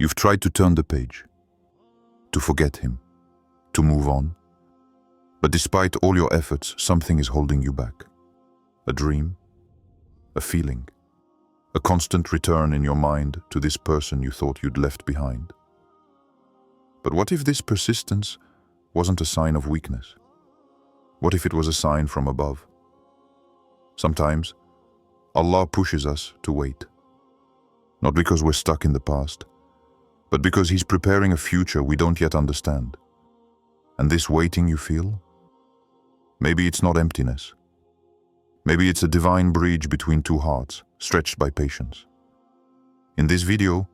You've tried to turn the page, to forget him, to move on. But despite all your efforts, something is holding you back. A dream, a feeling, a constant return in your mind to this person you thought you'd left behind. But what if this persistence wasn't a sign of weakness? What if it was a sign from above? Sometimes, Allah pushes us to wait. Not because we're stuck in the past, but because He's preparing a future we don't yet understand. And this waiting you feel? Maybe it's not emptiness. Maybe it's a divine bridge between two hearts, stretched by patience. In this video,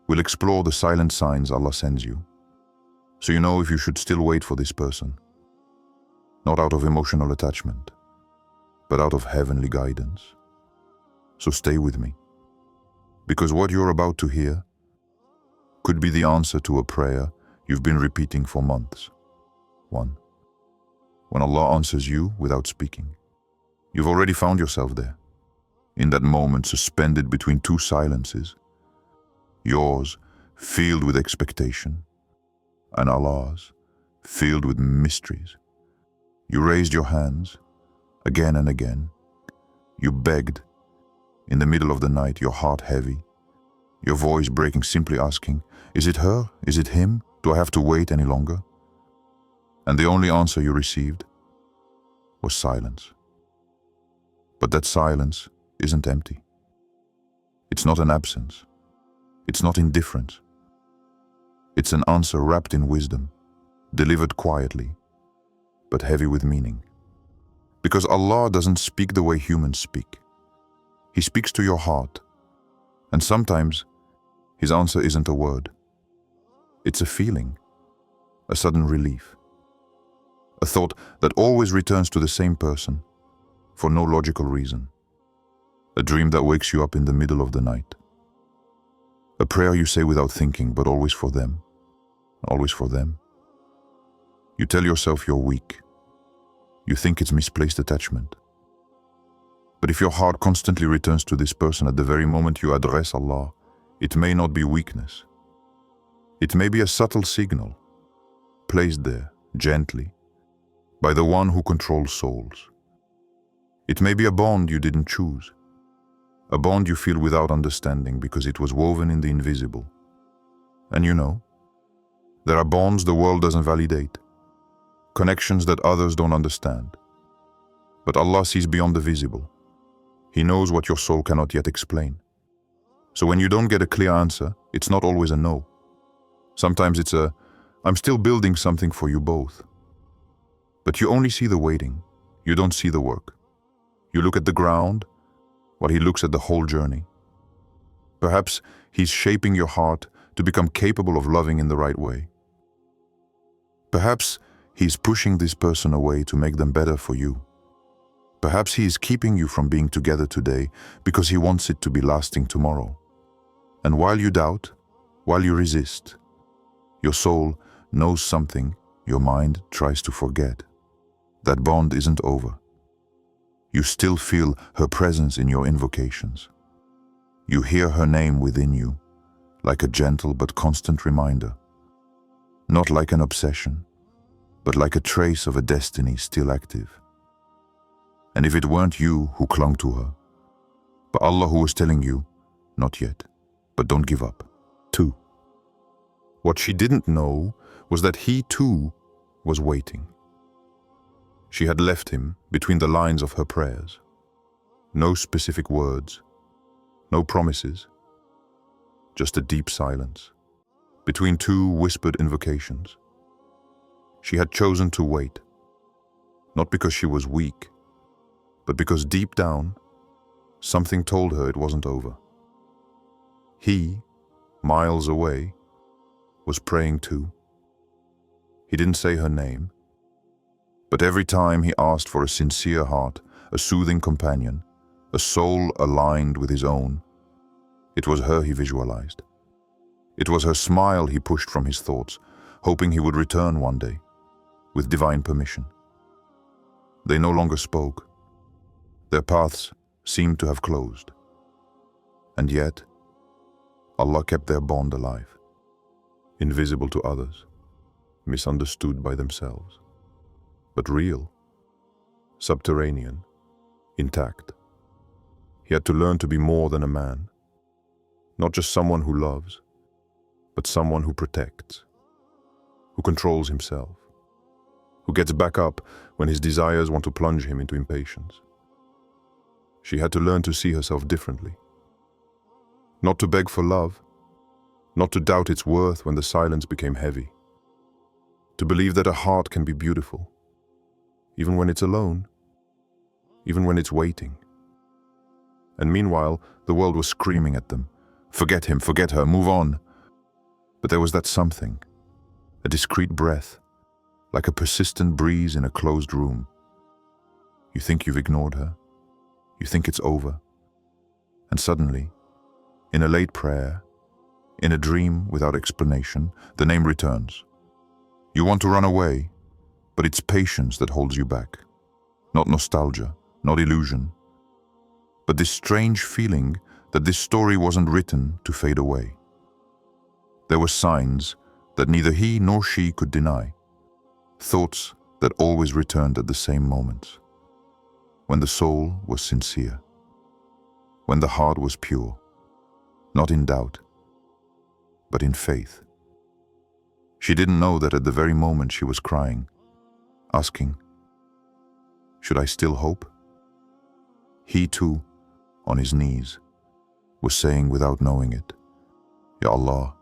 we'll explore the silent signs Allah sends you, so you know if you should still wait for this person. Not out of emotional attachment, but out of heavenly guidance. So stay with me, because what you're about to hear could be the answer to a prayer you've been repeating for months. 1. When Allah answers you without speaking. You've already found yourself there, in that moment suspended between two silences, yours filled with expectation, and Allah's filled with mysteries. You raised your hands again and again. You begged in the middle of the night, your heart heavy, your voice breaking, simply asking, is it her? Is it him? Do I have to wait any longer? And the only answer you received was silence. But that silence isn't empty. It's not an absence. It's not indifference. It's an answer wrapped in wisdom, delivered quietly, but heavy with meaning. Because Allah doesn't speak the way humans speak. He speaks to your heart. And sometimes, His answer isn't a word. It's a feeling, a sudden relief. A thought that always returns to the same person, for no logical reason. A dream that wakes you up in the middle of the night. A prayer you say without thinking, but always for them. Always for them. You tell yourself you're weak. You think it's misplaced attachment. But if your heart constantly returns to this person at the very moment you address Allah, it may not be weakness. It may be a subtle signal, placed there, gently, by the one who controls souls. It may be a bond you didn't choose, a bond you feel without understanding because it was woven in the invisible. And you know, there are bonds the world doesn't validate, connections that others don't understand. But Allah sees beyond the visible. He knows what your soul cannot yet explain. So when you don't get a clear answer, it's not always a no. Sometimes it's a, I'm still building something for you both. But you only see the waiting, you don't see the work. You look at the ground, while He looks at the whole journey. Perhaps He's shaping your heart to become capable of loving in the right way. Perhaps He's pushing this person away to make them better for you. Perhaps He is keeping you from being together today because He wants it to be lasting tomorrow. And while you doubt, while you resist, your soul knows something your mind tries to forget. That bond isn't over. You still feel her presence in your invocations. You hear her name within you, like a gentle but constant reminder. Not like an obsession, but like a trace of a destiny still active. And if it weren't you who clung to her, but Allah who was telling you, not yet, but don't give up. 2. What she didn't know was that he too was waiting. She had left him between the lines of her prayers. No specific words, no promises, just a deep silence between two whispered invocations. She had chosen to wait, not because she was weak, but because deep down, something told her it wasn't over. He, miles away, was praying too. He didn't say her name, but every time he asked for a sincere heart, a soothing companion, a soul aligned with his own, it was her he visualized. It was her smile he pushed from his thoughts, hoping he would return one day, with divine permission. They no longer spoke. Their paths seemed to have closed. And yet, Allah kept their bond alive, invisible to others, misunderstood by themselves, but real, subterranean, intact. He had to learn to be more than a man, not just someone who loves, but someone who protects, who controls himself, who gets back up when his desires want to plunge him into impatience. She had to learn to see herself differently, not to beg for love, not to doubt its worth when the silence became heavy, to believe that a heart can be beautiful, even when it's alone, even when it's waiting. And meanwhile, the world was screaming at them, forget him, forget her, move on. But there was that something, a discreet breath, like a persistent breeze in a closed room. You think you've ignored her, you think it's over, and suddenly, in a late prayer, in a dream without explanation, the name returns. You want to run away, but it's patience that holds you back. Not nostalgia, not illusion, but this strange feeling that this story wasn't written to fade away. There were signs that neither he nor she could deny, thoughts that always returned at the same moments, when the soul was sincere, when the heart was pure, not in doubt, but in faith. She didn't know that at the very moment she was crying, asking, should I still hope? He too, on his knees, was saying without knowing it, Ya Allah,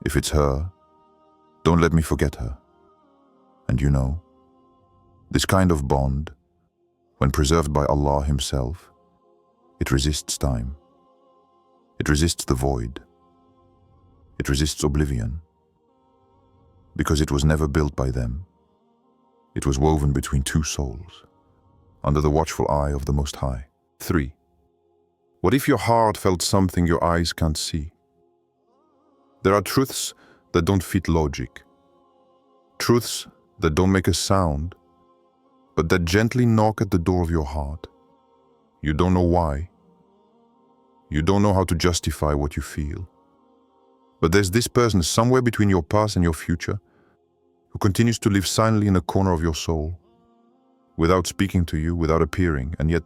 if it's her, don't let me forget her. And you know, this kind of bond, when preserved by Allah Himself, it resists time. It resists the void. It resists oblivion. Because it was never built by them. It was woven between two souls, under the watchful eye of the Most High. 3. What if your heart felt something your eyes can't see? There are truths that don't fit logic. Truths that don't make a sound, but that gently knock at the door of your heart. You don't know why. You don't know how to justify what you feel. But there's this person somewhere between your past and your future who continues to live silently in a corner of your soul, without speaking to you, without appearing, and yet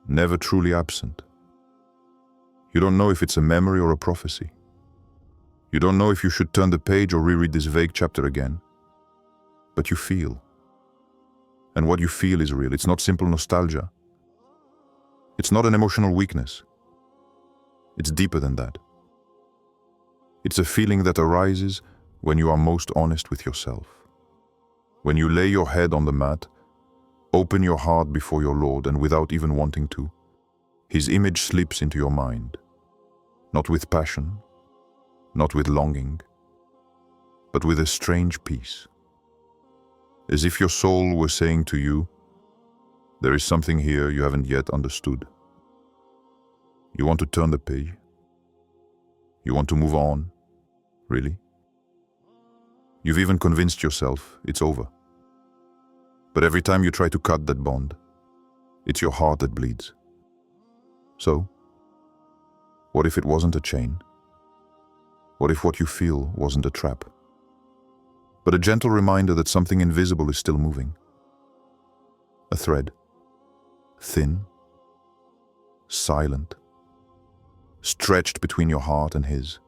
never truly absent. You don't know if it's a memory or a prophecy. You don't know if you should turn the page or reread this vague chapter again. But you feel. And what you feel is real. It's not simple nostalgia. It's not an emotional weakness. It's deeper than that. It's a feeling that arises when you are most honest with yourself. When you lay your head on the mat, open your heart before your Lord, and without even wanting to, His image slips into your mind. Not with passion, not with longing, but with a strange peace. As if your soul were saying to you, there is something here you haven't yet understood. You want to turn the page? You want to move on? Really? You've even convinced yourself it's over. But every time you try to cut that bond, it's your heart that bleeds. So, what if it wasn't a chain? What if what you feel wasn't a trap, but a gentle reminder that something invisible is still moving? A thread, thin, silent, stretched between your heart and His.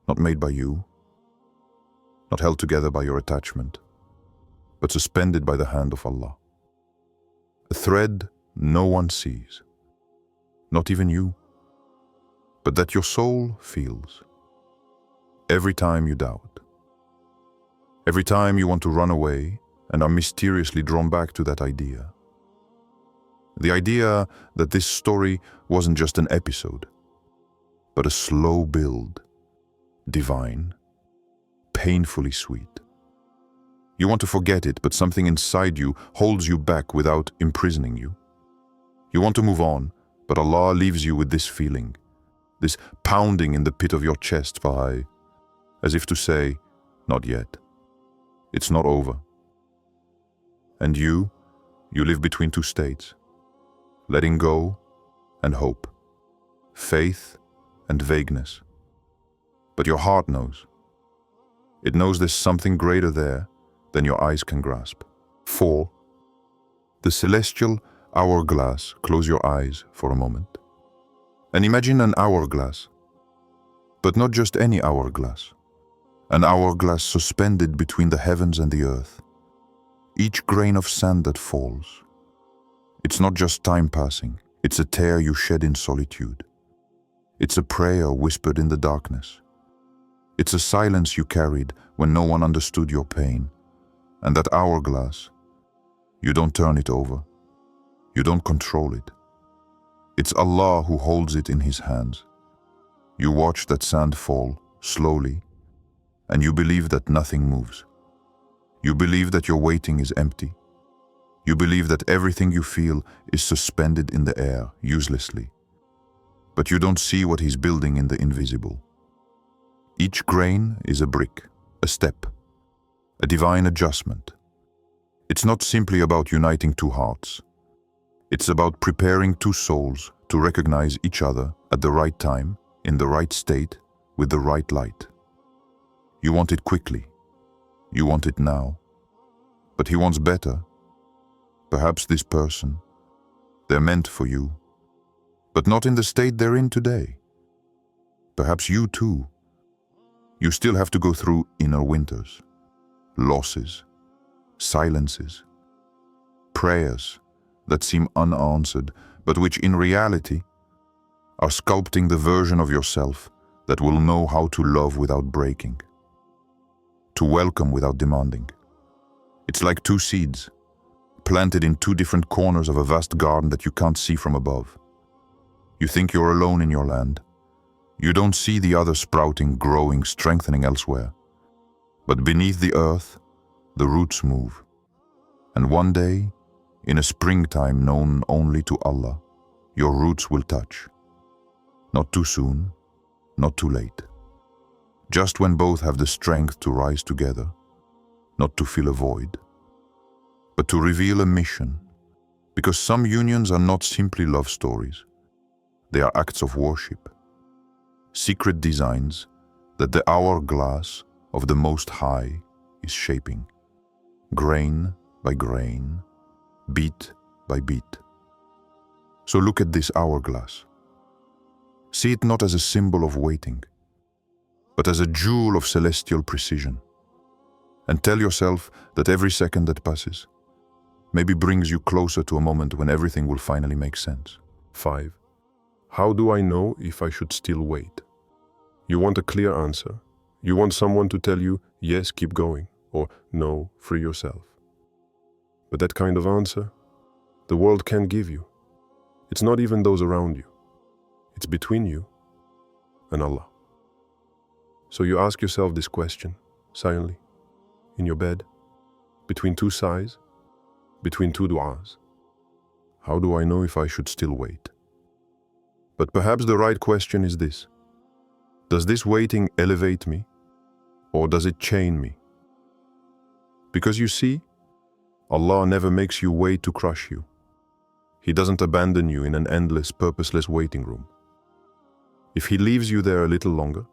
Not made by you, not held together by your attachment, but suspended by the hand of Allah. A thread no one sees, not even you, but that your soul feels. Every time you doubt, every time you want to run away and are mysteriously drawn back to that idea. The idea that this story wasn't just an episode, but a slow build, divine, painfully sweet. You want to forget it, but something inside you holds you back without imprisoning you. You want to move on, but Allah leaves you with this feeling, this pounding in the pit of your chest, Fahai, as if to say, not yet. It's not over. And you live between two states, letting go and hope, faith and vagueness. But your heart knows. It knows there's something greater there than your eyes can grasp. 4. The celestial hourglass. Close your eyes for a moment. And imagine an hourglass. But not just any hourglass. An hourglass suspended between the heavens and the earth. Each grain of sand that falls. It's not just time passing. It's a tear you shed in solitude. It's a prayer whispered in the darkness. It's a silence you carried when no one understood your pain. And that hourglass, you don't turn it over. You don't control it. It's Allah who holds it in His hands. You watch that sand fall slowly, and you believe that nothing moves. You believe that your waiting is empty. You believe that everything you feel is suspended in the air, uselessly. But you don't see what He's building in the invisible. Each grain is a brick, a step, a divine adjustment. It's not simply about uniting two hearts. It's about preparing two souls to recognize each other at the right time, in the right state, with the right light. You want it quickly. You want it now. But He wants better. Perhaps this person, they're meant for you, but not in the state they're in today. Perhaps you too. You still have to go through inner winters, losses, silences, prayers that seem unanswered, but which in reality are sculpting the version of yourself that will know how to love without breaking, to welcome without demanding. It's like two seeds, planted in two different corners of a vast garden that you can't see from above. You think you're alone in your land. You don't see the other sprouting, growing, strengthening elsewhere. But beneath the earth, the roots move. And one day, in a springtime known only to Allah, your roots will touch. Not too soon, not too late. Just when both have the strength to rise together, not to fill a void, but to reveal a mission. Because some unions are not simply love stories. They are acts of worship. Secret designs that the hourglass of the Most High is shaping, grain by grain, beat by beat. So look at this hourglass. See it not as a symbol of waiting, but as a jewel of celestial precision. And tell yourself that every second that passes maybe brings you closer to a moment when everything will finally make sense. 5. How do I know if I should still wait? You want a clear answer. You want someone to tell you, yes, keep going, or no, free yourself. But that kind of answer, the world can't give you. It's not even those around you. It's between you and Allah. So you ask yourself this question, silently, in your bed, between two sighs, between two du'as. How do I know if I should still wait? But perhaps the right question is this. Does this waiting elevate me, or does it chain me? Because you see, Allah never makes you wait to crush you. He doesn't abandon you in an endless, purposeless waiting room. If He leaves you there a little longer,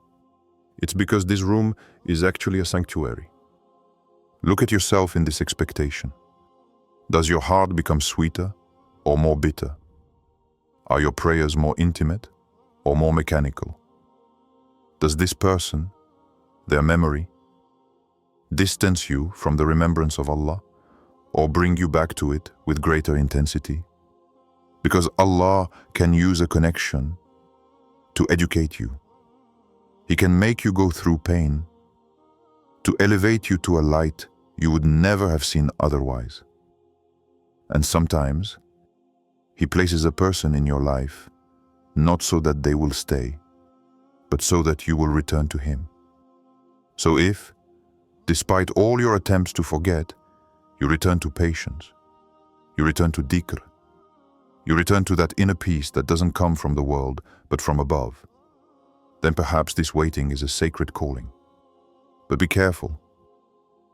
it's because this room is actually a sanctuary. Look at yourself in this expectation. Does your heart become sweeter or more bitter? Are your prayers more intimate or more mechanical? Does this person, their memory, distance you from the remembrance of Allah or bring you back to it with greater intensity? Because Allah can use a connection to educate you. He can make you go through pain, to elevate you to a light you would never have seen otherwise. And sometimes, He places a person in your life, not so that they will stay, but so that you will return to Him. So if, despite all your attempts to forget, you return to patience, you return to dhikr, you return to that inner peace that doesn't come from the world, but from above, then perhaps this waiting is a sacred calling. But be careful.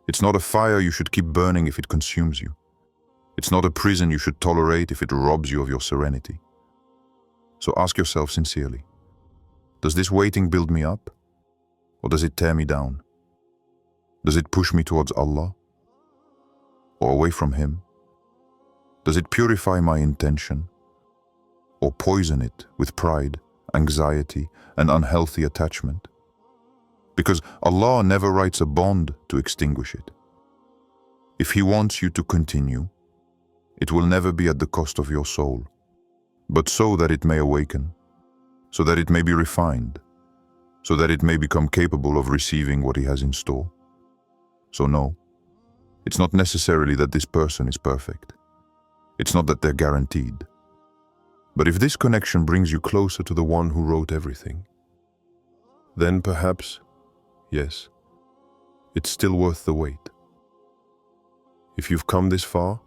It's not a fire you should keep burning if it consumes you. It's not a prison you should tolerate if it robs you of your serenity. So ask yourself sincerely, Does this waiting build me up? Or does it tear me down? Does it push me towards Allah? Or away from Him? Does it purify my intention? Or poison it with pride, anxiety, and unhealthy attachment? Because Allah never writes a bond to extinguish it. If He wants you to continue, it will never be at the cost of your soul, but so that it may awaken, so that it may be refined, so that it may become capable of receiving what He has in store. So no, it's not necessarily that this person is perfect. It's not that they're guaranteed. But if this connection brings you closer to the one who wrote everything, then perhaps, yes, it's still worth the wait. If you've come this far,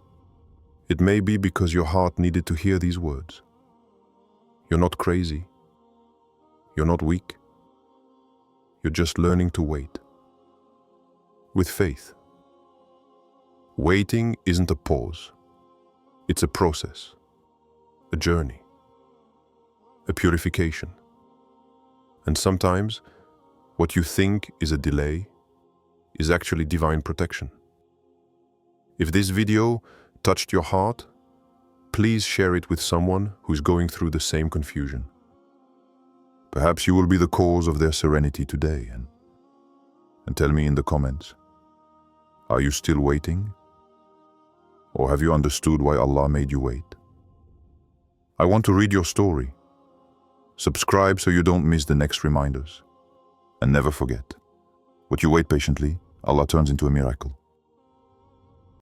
it may be because your heart needed to hear these words. You're not crazy. You're not weak. You're just learning to wait. With faith. Waiting isn't a pause. It's a process, a journey, a purification. And sometimes, what you think is a delay is actually divine protection. If this video touched your heart, please share it with someone who's going through the same confusion. Perhaps you will be the cause of their serenity today, and tell me in the comments, are you still waiting? Or have you understood why Allah made you wait? I want to read your story. Subscribe so you don't miss the next reminders. And never forget, what you wait patiently, Allah turns into a miracle.